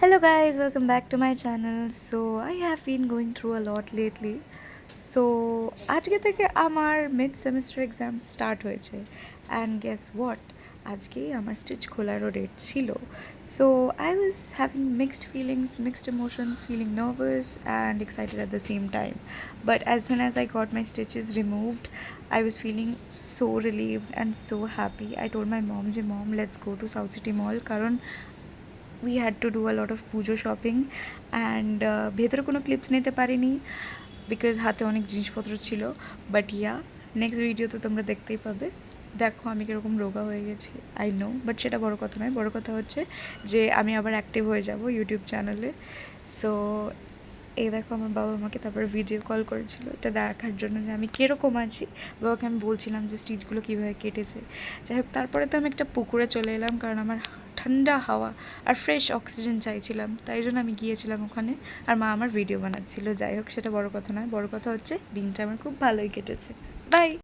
Hello guys, welcome back to my channel. So I have been going through a lot lately. So আজকে থেকে আমার mid semester exam start হয়েছে and guess what, আজকেই আমার stitch খোলারও date ছিল. So I was having mixed feelings, mixed emotions, feeling nervous and excited at the same time. But as soon as I got my stitches removed, I was feeling so relieved and so happy. I told my mom, Mom, let's go to South City Mall কারণ we had to do a lot of pujo shopping and ভেতরে কোনো clips নিতে পারিনি because হাতে অনেক জিনিসপত্র ছিল. But yeah, next ভিডিওতে তোমরা দেখতেই পাবে. দেখো আমি কীরকম রোগা হয়ে গেছি, আই নো, বাট সেটা বড় কথা নয়. বড় কথা হচ্ছে যে আমি আবার অ্যাক্টিভ হয়ে যাব ইউটিউব চ্যানেলে. সো এই দেখো আমার বাবা আমাকে তারপরে ভিডিও কল করেছিল এটা দেখার জন্য যে আমি কীরকম আছি. বাবাকে আমি বলছিলাম যে স্টিচগুলো কীভাবে কেটেছে. যাই হোক, তারপরে তো আমি একটা পুকুরে চলে এলাম কারণ আমার ঠান্ডা হাওয়া আর ফ্রেশ অক্সিজেন চাইছিলাম, তাই জন্য আমি গিয়েছিলাম ওখানে. আর মা আমার ভিডিও বানাচ্ছিল. যাই হোক, সেটা বড় কথা নয়. বড় কথা হচ্ছে দিনটা আমার খুব ভালোই কেটেছে. বাই.